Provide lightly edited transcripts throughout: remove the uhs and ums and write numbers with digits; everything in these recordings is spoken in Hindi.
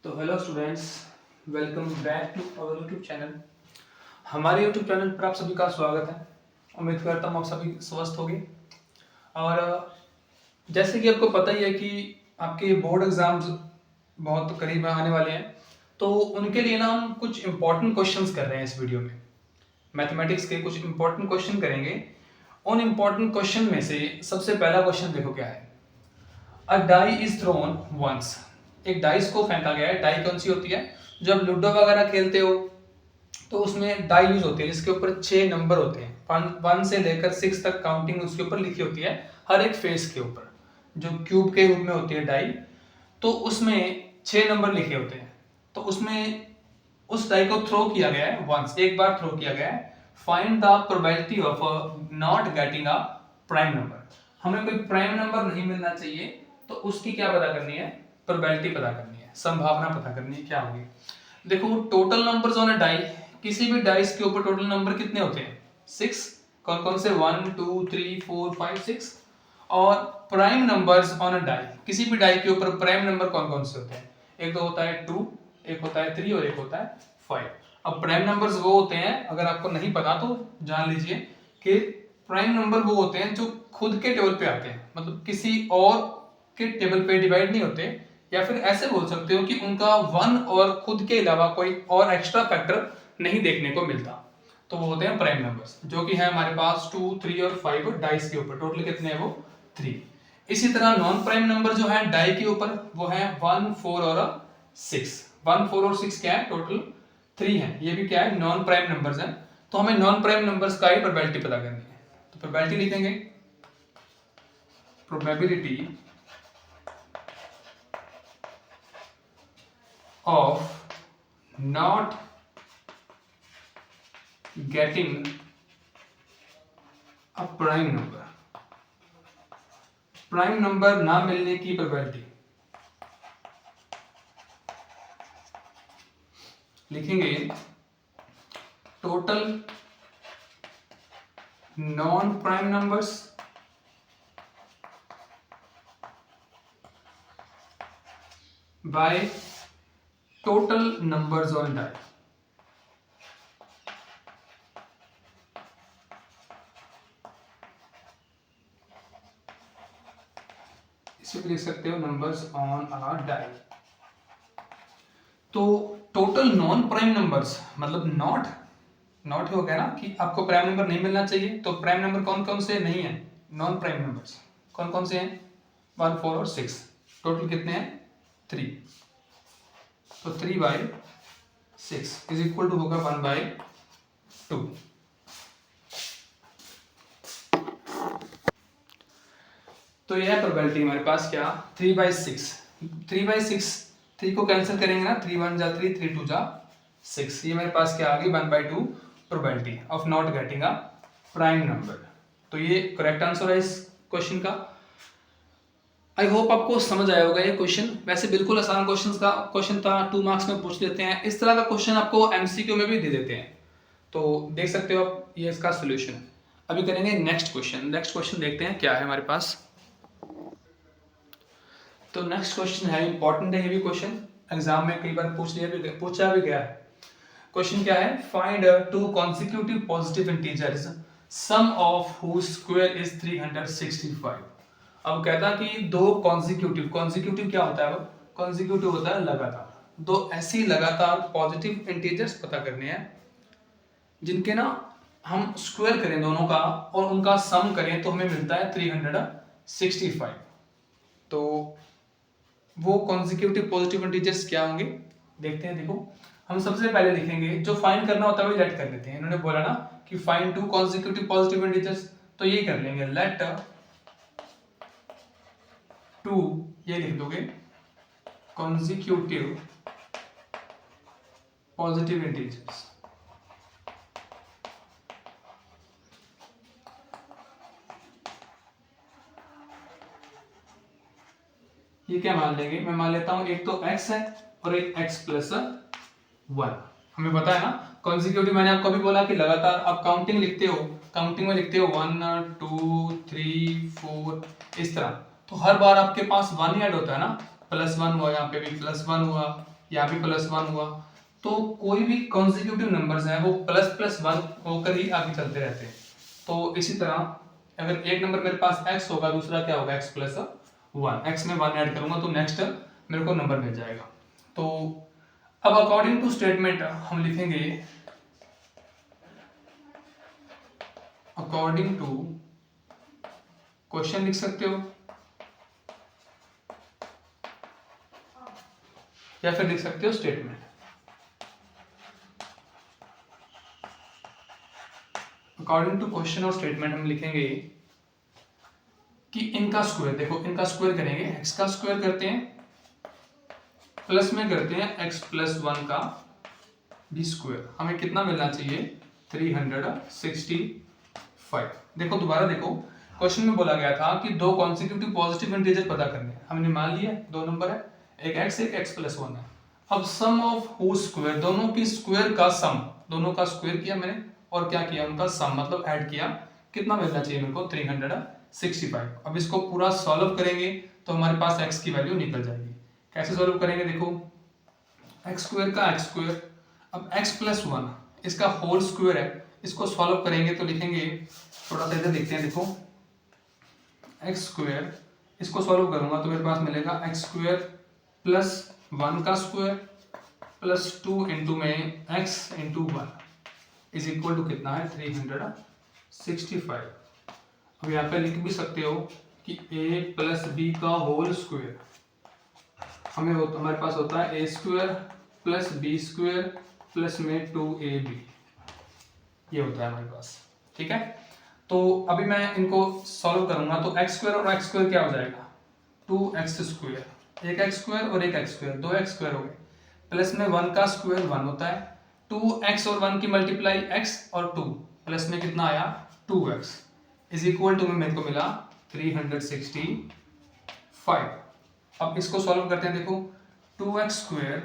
तो hello students, welcome back to our YouTube channel. हमारे यूट्यूब चैनल पर आप सभी का स्वागत है। उम्मीद करता हूँ आप सभी स्वस्थ होंगे। और जैसे कि आपको पता ही है कि आपके बोर्ड एग्जाम्स बहुत करीब आने वाले हैं, तो उनके लिए ना हम कुछ इंपॉर्टेंट क्वेश्चंस कर रहे हैं इस वीडियो में। मैथमेटिक्स के कुछ इंपॉर्टेंट क्वेश्चन करेंगे। उन इंपॉर्टेंट क्वेश्चन में से सबसे पहला क्वेश्चन देखो क्या है। अ डाई इज थ्रोन वंस। एक डाइस को फेंका गया है। डाई कौन सी होती है? जब लूडो वगैरह खेलते हो तो उसमें डाई यूज होती है जिसके ऊपर 6 नंबर होते हैं। 1 से लेकर 6 तक काउंटिंग उसके ऊपर लिखी होती है, हर एक फेस के ऊपर जो क्यूब के रूप में होती है डाई। तो उसमें 6 नंबर लिखे होते हैं। तो उसमें उस डाई को थ्रो किया गया है वंस, एक बार थ्रो किया गया है। Find the probability of not getting a prime number. हमें कोई प्राइम नंबर नहीं मिलना चाहिए, तो उसकी क्या पता करनी है? प्रोबेबिलिटी पता करनी है, संभावना पता करनी है क्या होगी। देखो, total numbers on a die, किसी भी डाइस के ऊपर टोटल नंबर कितने होते हैं? 6। कौन कौन से? 1 2 3 4 5 6। और prime numbers on a die, किसी भी डाई के ऊपर प्राइम नंबर कौन कौन से होते हैं? एक तो होता है 2, एक होता है 3 और एक होता है 5। अब प्राइम नंबर्स वो होते हैं, अगर आपको नहीं पता तो जान लीजिए कि प्राइम नंबर वो होते हैं जो खुद के टेबल पे आते हैं, मतलब किसी और के टेबल पे डिवाइड नहीं होते। या फिर ऐसे बोल सकते हो कि उनका 1 और खुद के अलावा कोई और एक्स्ट्रा फैक्टर नहीं देखने को मिलता। तो वो होते हैं प्राइम नंबर्स, जो कि है हमारे पास 2 3 और 5 डाइस के ऊपर। टोटल कितने हैं? वो 3। इसी तरह नॉन प्राइम नंबर जो है डाई के ऊपर, वो है 1 4 और 6। 1 4 और 6 क्या है? टोटल 3 है। ये भी क्या है? नॉन प्राइम नंबर्स हैं। तो हमें नॉन प्राइम नंबर्स का ही प्रोबेबिलिटी पता करनी है। तो प्रोबेबिलिटी लिखेंगे, probability of not getting a prime number, prime number ना मिलने की प्रोबेबिलिटी लिखेंगे। Total non prime numbers by total numbers on die. इसे भी लिख सकते हो नंबर्स ऑन अ डाई। तो टोटल नॉन प्राइम नंबर्स मतलब नॉट नॉट हो गया ना कि आपको प्राइम नंबर नहीं मिलना चाहिए। तो प्राइम नंबर कौन कौन से नहीं है? नॉन प्राइम नंबर्स कौन कौन से हैं? 1 4 और 6। टोटल कितने हैं? 3। तो 3/6 इज इक्वल टू होगा 1/2। तो यह है प्रोबेबिलिटी हमारे पास क्या? 3/6। 3/6, 3 को कैंसिल करेंगे ना, 3 1 जा 3, 3 2 जा 6। ये मेरे पास क्या आ गई? 1/2 probability of not getting a prime number. तो ये करेक्ट आंसर है इस क्वेश्चन का। आई होप आपको समझ आया होगा ये क्वेश्चन। वैसे बिल्कुल आसान क्वेश्चन था, 2 मार्क्स में पूछ लेते हैं। इस तरह का क्वेश्चन आपको एमसीक्यू में भी दे देते हैं, तो देख सकते हो आप ये इसका सोल्यूशन। अभी करेंगे नेक्स्ट क्वेश्चन। नेक्स्ट क्वेश्चन देखते हैं क्या है हमारे पास। तो नेक्स्ट क्वेश्चन है, इंपॉर्टेंट है ये भी क्वेश्चन, एग्जाम में कई बार पूछा भी गया है। क्वेश्चन क्या है? Find two consecutive positive integers sum of whose square is 365। अब कहता कि दो कॉन्सिक्यूटिव क्या होता है? वो कॉन्सिक्यूटिव होता है लगातार। दो ऐसी लगातार पॉजिटिव इंटीजर्स पता करने हैं जिनके ना हम स्क्वायर करें दोनों का और उनका सम करें तो हमें मिलता है 365। तो वो कॉन्सिक्यूटिव पॉजिटिव इंटीजर्स क्या होंगे देखते हैं। देखो, हम सबसे पहले लिखेंगे, जो फाइंड करना होता है वही लेट कर लेते हैं। इन्होंने बोला ना कि find two consecutive positive integers, तो यही कर लेंगे। लेट 2, ये लिख दोगे, कॉन्सिक्यूटिव पॉजिटिव इंटीजर्स। ये क्या मान लेंगे? मैं मान लेता हूं एक तो x है और एक x प्लस 1। हमें पता है ना कॉन्सिक्यूटिव, मैंने आपको अभी बोला कि लगातार आप काउंटिंग लिखते हो, काउंटिंग में लिखते हो 1 2 3 4 इस तरह। तो हर बार आपके पास 1 ऐड होता है ना, +1 हुआ, यहाँ पे भी +1 हुआ, यहाँ भी +1 हुआ। तो कोई भी कॉन्जिक्यूटिव नंबर्स हैं वो ++1 होकर ही आगे चलते रहते हैं। तो इसी तरह अगर एक नंबर मेरे पास x होगा, दूसरा क्या होगा x+1, x में 1 ऐड करूंगा तो नेक्स्ट मेरे को नंबर मिल जाएगा। तो अब अकॉर्डिंग टू स्टेटमेंट हम लिखेंगे अकॉर्डिंग टू, क्वेश्चन लिख सकते हो या फिर लिख सकते हो स्टेटमेंट। अकॉर्डिंग टू क्वेश्चन और स्टेटमेंट हम लिखेंगे कि इनका स्क्वायर, देखो इनका स्क्वायर करेंगे, x का स्क्वायर करते हैं प्लस में करते हैं x+1 का भी स्क्वायर, हमें कितना मिलना चाहिए 365। देखो दोबारा देखो, क्वेश्चन में बोला गया था कि दो कॉन्सिक्यूटिव पॉजिटिव इंटीजर पता करने हैं, हमने मान लिया दो नंबर है, एक x एक x+1 है। अब सम ऑफ हुज स्क्वायर, दोनों की स्क्वायर का सम, दोनों का स्क्वायर किया मैंने और क्या किया उनका सम मतलब ऐड किया, कितना मिलना चाहिए मेरे को 365। अब इसको पूरा सॉल्व करेंगे तो हमारे पास x की वैल्यू निकल जाएगी। कैसे सॉल्व करेंगे, देखो x स्क्वायर का x स्क्वायर, अब x+1 इसका होल स्क्वायर है, इसको सॉल्व करेंगे तो लिखेंगे, थोड़ा सा इधर देखते हैं, देखो x स्क्वायर, इसको सॉल्व करूंगा तो मेरे पास मिलेगा x² + 1 का स्क्वायर प्लस 2 इंटू में x into 1 is equal to कितना है 365। अब यहाँ पे लिख भी सकते हो कि a + b का होल स्क्वायर, हमारे पास होता है a² + b² प्लस में 2ab, ये होता है हमारे पास। ठीक है, तो अभी मैं इनको सॉल्व करूंगा तो x² और x² क्या हो जाएगा 2x², एक x² और एक x², दो x² हो गए, प्लस में 1 का स्क्वायर 1 होता है, 2x और 1 की मल्टीप्लाई x और 2 प्लस में कितना आया 2x इज इक्वल टू में मेरे को मिला 365। अब इसको सॉल्व करते हैं, देखो 2x²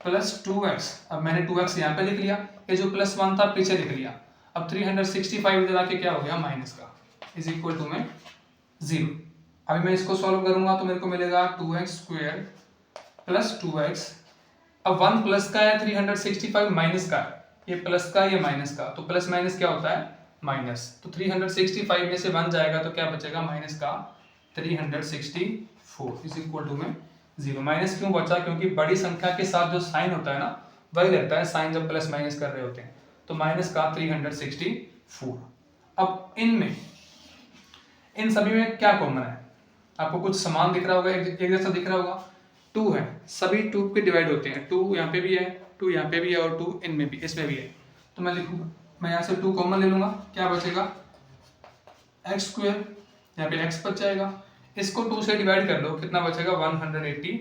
+ 2x, अब मैंने 2x यहाँ पे लिख लिया, ये जो +1 था पीछे लिख लिया, अब 365 इधर आके क्या हो गया माइनस का इज इक्वल टू में 0। अभी मैं इसको सॉल्व करूंगा तो मेरे को मिलेगा 2x² + 2x, अब 1 प्लस का है 365 माइनस का है, ये प्लस का ये माइनस का, तो प्लस माइनस क्या होता है माइनस, तो 365 में से 1 जाएगा तो क्या बचेगा माइनस का 364 इज इक्वल टू में 0। माइनस क्यों बचा, क्योंकि बड़ी संख्या के साथ जो साइन होता है ना वही रहता है साइन जब प्लस माइनस कर रहे होते हैं, तो माइनस का 364। अब इनमें इन सभी में क्या कॉमन है, आपको कुछ समान दिख रहा होगा, एक जैसा दिख रहा होगा, 2 है, सभी 2 पे डिवाइड होते हैं, 2 यहाँ पे भी है, 2 यहाँ पे भी है और 2 इनमें भी, इसमें भी है, तो मैं लिखूंगा, मैं यहाँ से 2 कॉमन ले लूंगा, क्या बचेगा x², यहाँ पे x बच जाएगा, इसको 2 से डिवाइड कर लो कितना बचेगा 182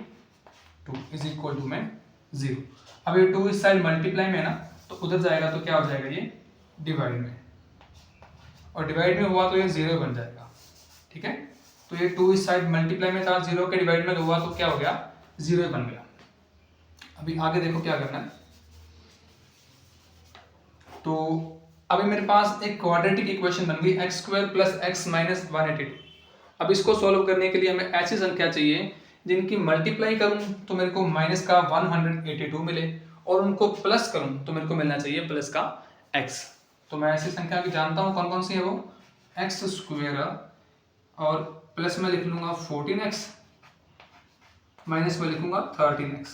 इज इक्वल टू में 0। अब ये 2 इस साइड मल्टीप्लाई में है ना, तो उधर जाएगा तो क्या हो जाएगा ये डिवाइड में, और डिवाइड में हुआ तो ये 0 बन जाएगा। ठीक है, तो ये 2 इस साइड मल्टीप्लाई में था, 0 के डिवाइड में हुआ तो क्या हो गया 0 बन गया। अभी आगे देखो क्या करना है, तो अभी मेरे पास एक क्वाड्रेटिक इक्वेशन बन गई x² + x - 182। अब इसको सॉल्व करने के लिए हमें ऐसी संख्या चाहिए जिनकी मल्टीप्लाई करूं तो मेरे को माइनस का 182 मिले और उनको प्लस करूं तो मेरे को मिलना चाहिए प्लस का x। तो मैं ऐसी संख्या की जानता हूं कौन कौन सी है वो, x² और प्लस में लिख लूंगा 14x, माइनस में लिखूंगा 13x,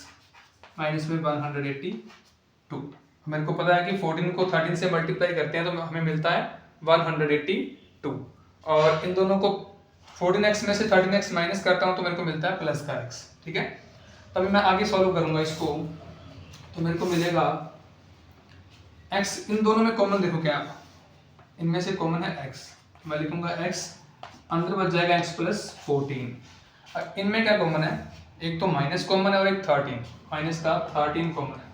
माइनस में 182। मेरे को पता है कि 14 को 13 से मल्टीप्लाई करते हैं तो हमें मिलता है 182, और इन दोनों को 14x में से 13x माइनस करता हूं तो मेरे को मिलता है प्लस का x। ठीक है, तभी मैं आगे सॉल्व करूंगा इसको, तो मेरे को मिलेगा x, इन दोनों में कॉमन देखो क्या, इनमें से कॉमन है x, मैं लिखूंगा x, अंदर बच जाएगा x + 14। इनमें क्या कॉमन है, एक तो माइनस कॉमन है और एक 13, माइनस का 13 कॉमन है,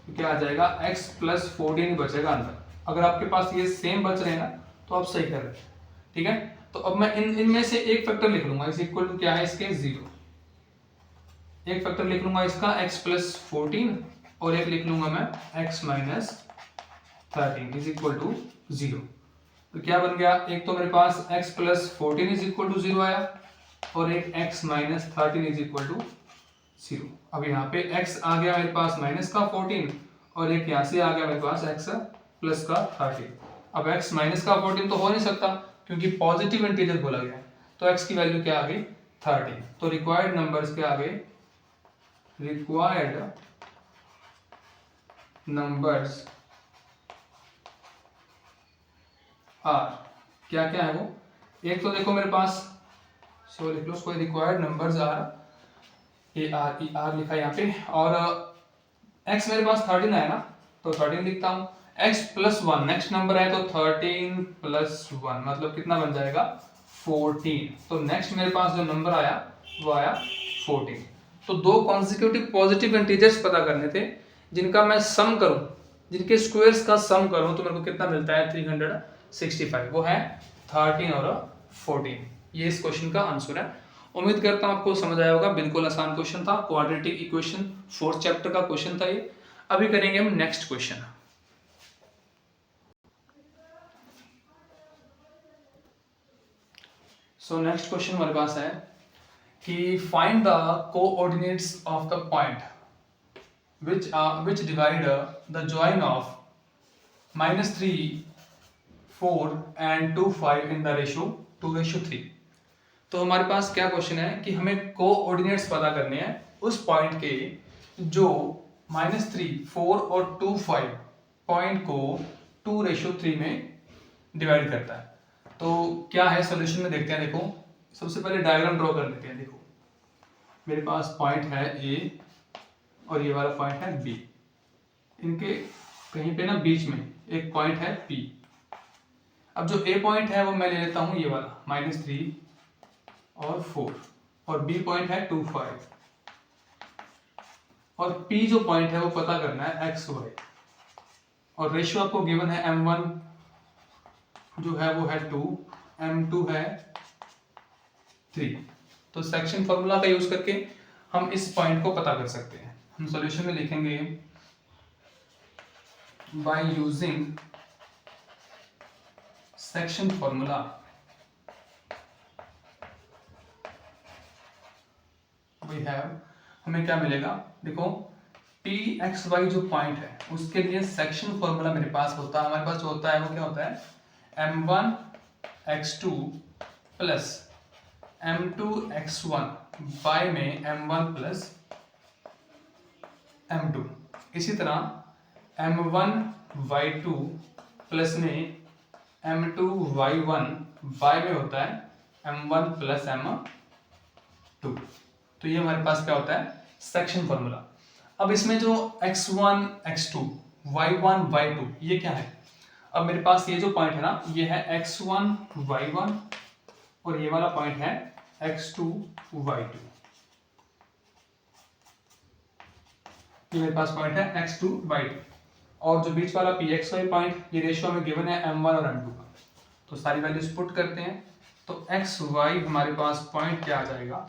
तो क्या आ जाएगा x + 14 ही बचेगा अंदर। अगर आपके पास ये सेम बच रहे हैं ना तो आप सही कर रहे हैं। ठीक है, तो अब मैं इनमें से एक फैक्टर लिख लूंगा, इज इक्वल टू क्या है इसके 0, एक फैक्टर लिख लूंगा इसका x + 14 और एक लिख लूंगा मैं x - 13 इज इक्वल टू 0। तो क्या बन गया, एक तो मेरे पास x + 14 इज इक्वल टू 0 आया और एक x - 13 इज इक्वल टू 0। अब यहाँ पे x आ गया मेरे पास माइनस का 14 और एक यहाँ से आ गया मेरे पास x प्लस का 13। अब x माइनस का 14 तो हो नहीं सकता क्योंकि पॉजिटिव इंटीजर बोला गया है, तो x की वैल्यू क्या आ गई 13। तो रिक्वायर्ड नंबर्स क्या आ गए, रिक्वायर्ड नंबर्स आर, क्या क्या है वो, एक तो देखो मेरे पास, सो लिख लो उसको, required numbers are, A R E are लिखा है यहाँ पे, और x मेरे पास 13 है ना, तो 13 लिखता हूँ। x प्लस 1 नेक्स्ट नंबर है, तो 13 प्लस 1 मतलब कितना बन जाएगा 14। तो नेक्स्ट मेरे पास जो नंबर आया वो आया 14। तो दो कॉन्जिक्यूटिव पॉजिटिव इंटीजर्स पता करने थे जिनका मैं सम करूं, जिनके स्क्वायर्स का सम करूं, तो मेरे को कितना मिलता है 365, वो है 13 और 14। ये इस क्वेश्चन का आंसर है। उम्मीद करता हूं आपको समझ आया होगा, बिल्कुल आसान क्वेश्चन था, क्वाड्रेटिक इक्वेशन 4th चैप्टर का क्वेश्चन था ये। अभी करेंगे हम next question. So next question हमारे पास है कि find the coordinates of the point which divide the join of -3, 4 and 2, 5 in the ratio 2:3। तो हमारे पास क्या क्वेश्चन है कि हमें कोऑर्डिनेट्स पता करने हैं उस पॉइंट के जो -3, 4 और 2, 5 पॉइंट को 2:3 में डिवाइड करता है। तो क्या है सोल्यूशन में देखते हैं। देखो सबसे पहले डायग्राम ड्रॉ कर लेते हैं। देखो मेरे पास पॉइंट है ए और ये वाला पॉइंट है बी, इनके कहीं पे ना बीच में एक पॉइंट है पी। अब जो ए पॉइंट है वो मैं ले लेता हूं ये वाला -3 और 4, और बी पॉइंट है 2, 5, और पी जो पॉइंट है वो पता करना है एक्स वाई, और रेशियो आपको गिवन है m1 जो है वो है 2, m2 है 3। तो सेक्शन फॉर्मूला का यूज करके हम इस पॉइंट को पता कर सकते हैं। हम सॉल्यूशन में लिखेंगे by using section formula we have, हमें क्या मिलेगा। देखो पी एक्स वाई जो पॉइंट है उसके लिए सेक्शन फॉर्मूला मेरे पास होता है, हमारे पास जो होता है वो क्या होता है m1 x2 plus m2 x1 bye में m1 प्लस m2। इसी तरह m1 y2 प्लस में m2 y1 बाय में होता है m1 प्लस m2। तो ये हमारे पास क्या होता है सेक्शन फॉर्मूला। अब इसमें जो x1 x2 y1 y2 ये क्या है। अब मेरे पास ये जो पॉइंट है ना ये है x1 y1 और ये वाला पॉइंट है x2 y2। ये मेरे पास पॉइंट है x2 y2, और जो बीच वाला pxy पॉइंट ये रेशियो हमें गिवन है m1 और m2 का। तो सारी वैल्यूज पुट करते हैं तो xy हमारे पास पॉइंट क्या आ जाएगा।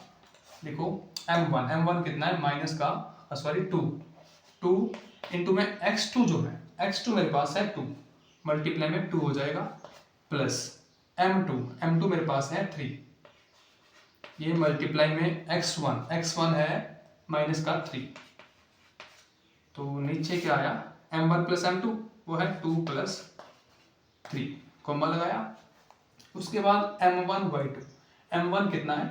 देखो m1 कितना है माइनस का सॉरी 2 इंटू में x2 जो है x2 मेरे पास है 2 मल्टीप्लाई में 2 हो जाएगा प्लस m2 मेरे पास है 3, ये मल्टीप्लाई में x1 है माइनस का 3। तो नीचे क्या आया m1 प्लस m2 वो है 2 प्लस 3 कॉमा लगाया। उसके बाद m1 y2, m1 कितना है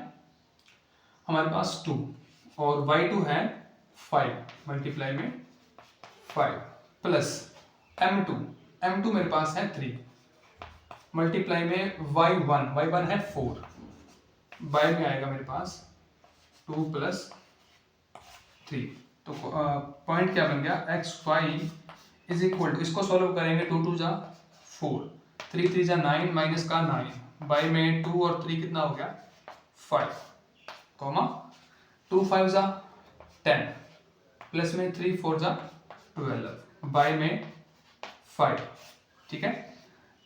हमारे पास 2 और y2 है 5 मल्टीप्लाई में 5 प्लस m2 मेरे पास है 3 मल्टीप्लाई में y1 है 4 बाय में आएगा मेरे पास 2 प्लस 3। तो पॉइंट क्या बन गया xy इज इक्वल टू, इसको सॉल्व करेंगे 2 2 जा 4, 3 3 जा 9 माइनस का 9 बाय में 2 और 3 कितना हो गया 5 कॉमा 2 5 जा 10 प्लस में 3 4 जा 12 बाय में 5। ठीक है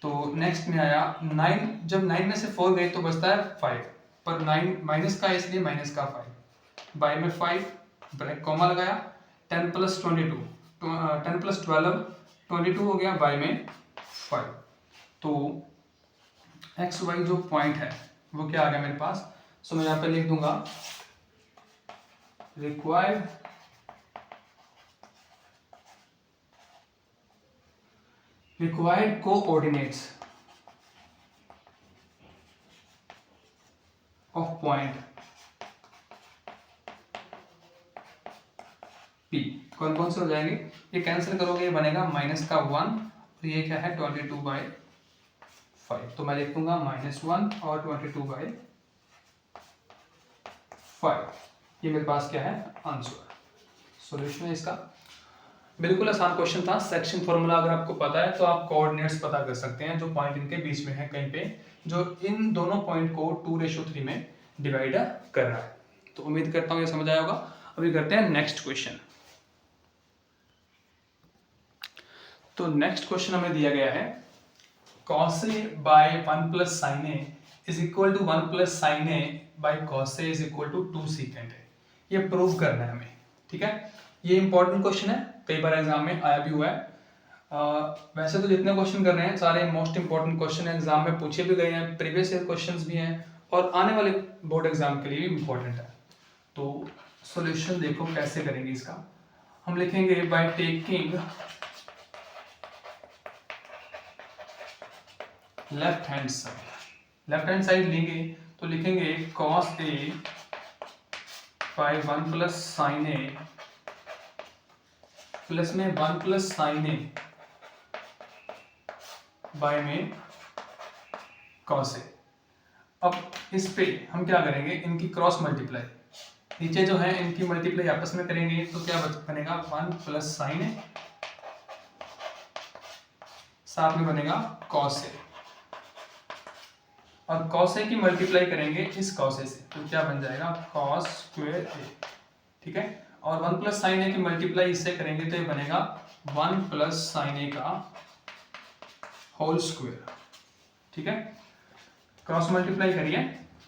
तो नेक्स्ट में आया 9, जब 9 में से 4 गए तो बचता है 5, पर 9 माइनस का इसलिए माइनस का 5 बाय में 5 ब्रैकेट कॉमा लगाया 10 प्लस 22 10 प्लस 12 22 हो गया बाय में 5। तो एक्स वाई जो पॉइंट है वो क्या आ गया मेरे पास। सो मैं यहाँ पे लिख दूंगा required coordinates of point P कौन कौन से हो जाएंगे, ये कैंसिल करोगे ये बनेगा माइनस का 1 और ये क्या है 22/5, तो मैं लिख दूंगा -1 और 22/5, ये मेरे पास क्या है आंसर, सॉल्यूशन है इसका। बिल्कुल आसान क्वेश्चन था। सेक्शन फॉर्मूला अगर आपको पता है तो आप कोऑर्डिनेट्स पता कर सकते हैं जो पॉइंट इनके बीच में है कहीं पे, जो इन दोनों पॉइंट को 2:3 में डिवाइड कर रहा है। तो उम्मीद करता हूँ ये समझ आया होगा। अभी करते हैं नेक्स्ट क्वेश्चन। तो नेक्स्ट क्वेश्चन हमें दिया गया है cos a by 1 plus sin a is equal to 1 plus sin a by cos a is equal to 2 secant है। ये प्रूव करना है हमें, ठीक है। ये इंपॉर्टेंट क्वेश्चन है, कई बार एग्जाम में आया भी हुआ है। वैसे तो जितने क्वेश्चन कर रहे हैं सारे मोस्ट इंपॉर्टेंट क्वेश्चन एग्जाम में पूछे भी गए हैं, प्रीवियस ईयर क्वेश्चंस भी हैं और आने वाले बोर्ड एग्जाम के लिए भी इंपॉर्टेंट है। तो सॉल्यूशन देखो कैसे करेंगे इसका। हम लिखेंगे by taking left hand side लेंगे तो लिखेंगे cos a by 1 plus sin a plus में 1 plus sin a बाय में cos a। अब इस पे हम क्या करेंगे, इनकी क्रॉस मल्टीप्लाई, नीचे जो है इनकी मल्टीप्लाई आपस में करेंगे तो क्या बनेगा 1 plus sin a, साथ में बनेगा cos a, और cos a की मल्टीप्लाई करेंगे इस cos a से तो क्या बन जाएगा cos स्क्वायर a, ठीक है। और 1 plus sin a की मल्टीप्लाई इससे करेंगे तो ये बनेगा 1 plus sin a का होल स्क्वायर, ठीक है। क्रॉस मल्टीप्लाई करिए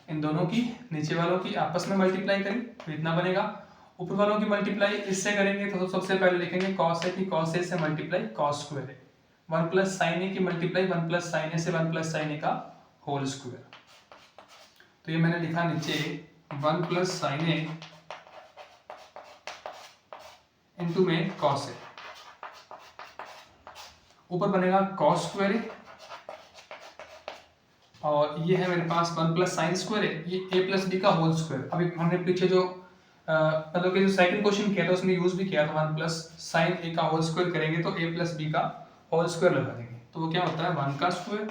इन दोनों की, नीचे वालों की आपस में मल्टीप्लाई करिए तो इतना बनेगा। ऊपर वालों की मल्टीप्लाई इससे करेंगे तो सबसे पहले लिखेंगे cos a की cos a से मल्टीप्लाई cos स्क्वायर है, 1 plus sin a की मल्टीप्लाई 1 plus sin a से 1 plus sin a का होल स्क्वायर। तो ये मैंने लिखा नीचे 1 plus sin a इंटू में cos a, ऊपर बनेगा cos स्क्वायर और ये है मेरे पास 1 plus sin स्क्वायर है, ये a plus b का होल स्क्वायर। अभी हमने पीछे जो मतलब कि जो सेकंड क्वेश्चन किया था उसमें यूज भी किया था 1 plus sin a का होल स्क्वायर करेंगे तो a plus b का होल स्क्वायर लगा देंगे तो वो क्या होता है 1 का स्क्वायर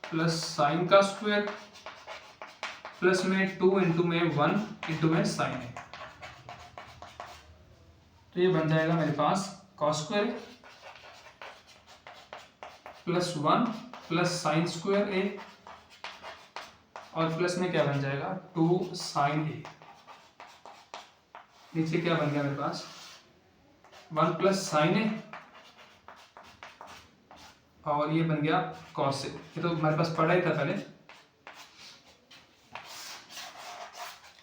प्लस साइन का स्क्वायर प्लस में 2 इंटू में 1 इंटू में साइन है, तो ये बन जाएगा मेरे पास cos square plus 1 plus sine square a और प्लस में क्या बन जाएगा 2 साइन a, नीचे क्या बन गया मेरे पास 1 प्लस साइन a और ये बन गया cos a। ये तो हमारे पास पढ़ा ही था पहले।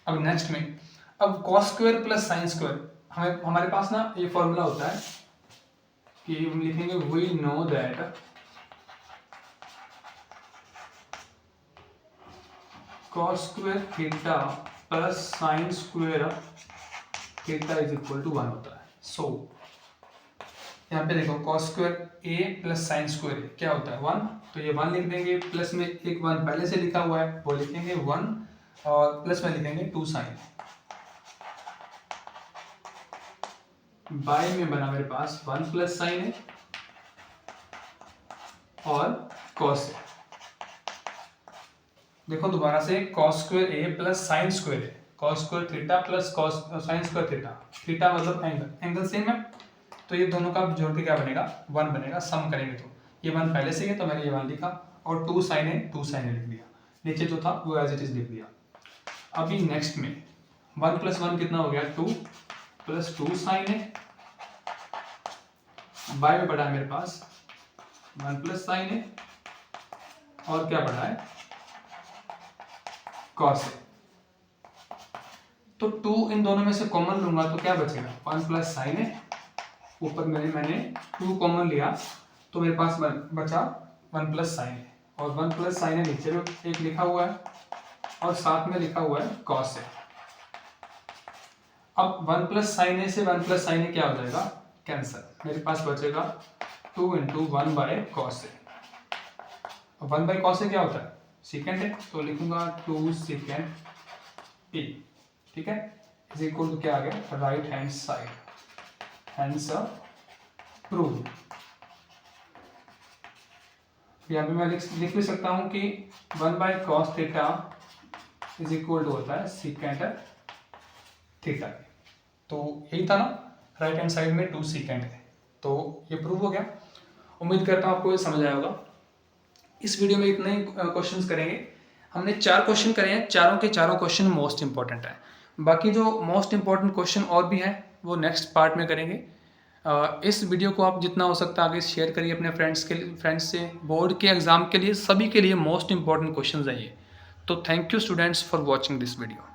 अब नेक्स्ट में अब cos square plus sine square, हमारे पास ना ये फॉर्मूला होता है कि हम लिखेंगे we know that cos square theta plus sine square theta is equal to 1 होता है। सो यहाँ पे देखो cos square a plus sine square क्या होता है 1, तो ये 1 लिख देंगे, प्लस में एक 1 पहले से लिखा हुआ है वो लिखेंगे 1 और प्लस में लिखेंगे 2 साइन, बाय में बना मेरे पास 1 प्लस साइन है और cos है। देखो दोबारा से cos square a plus sine square है, cos square theta plus cos sign square theta, theta मतलब एंगल सेम है तो ये दोनों का जोड़ के क्या बनेगा 1 बनेगा, सम करेंगे तो ये 1 पहले से ही है तो मैंने ये 1 लिखा और 2 साइन है 2 साइन है लिख दिया, नीचे जो था वो एज इट इज लिख दिया। अभी नेक्स्ट में 1 प्लस 1 कितना हो गया 2 प्लस 2 साइन है, बाय में पड़ा है मेरे पास 1 प्लस साइन है और क्या पड़ा है cos है। तो 2 इन दोनों में से कॉमन लूंगा तो क्या बचेगा 1 प्लस साइन है, ऊपर मैंने 2 कॉमन लिया तो मेरे पास बचा 1 प्लस साइन है और 1 प्लस साइन है नीचे में एक लिखा हुआ है और साथ में लिखा हुआ है cos है। अब 1 प्लस साइन ए से 1 प्लस साइन ए क्या हो जाएगा, कैंसर। मेरे पास बचेगा 2 into 1 by cos A. 1 by cos A क्या होता है, सीकेंड है, तो लिखूंगा 2 सीकेंड ए, ठीक है, इज इक्वल टू क्या आ गया, right hand side, hence proved. यहाँ पे मैं लिख भी सकता हूँ कि 1 by cos theta is equal to होता है सीकेंड थीटा। तो यही था ना, राइट हैंड साइड में 2 सीकेंड है, तो ये प्रूव हो गया। उम्मीद करता हूँ आपको ये समझ आया होगा। इस वीडियो में इतने ही क्वेश्चंस करेंगे। हमने 4 क्वेश्चन करे हैं, चारों के चारों क्वेश्चन मोस्ट इंपॉर्टेंट है। बाकी जो मोस्ट इंपॉर्टेंट क्वेश्चन और भी हैं वो नेक्स्ट पार्ट में करेंगे। इस वीडियो को आप जितना हो सकता है आगे शेयर करिए अपने फ्रेंड्स से। बोर्ड के एग्ज़ाम के लिए सभी के लिए मोस्ट इंपॉर्टेंट क्वेश्चन है ये। तो thank you students for watching this video.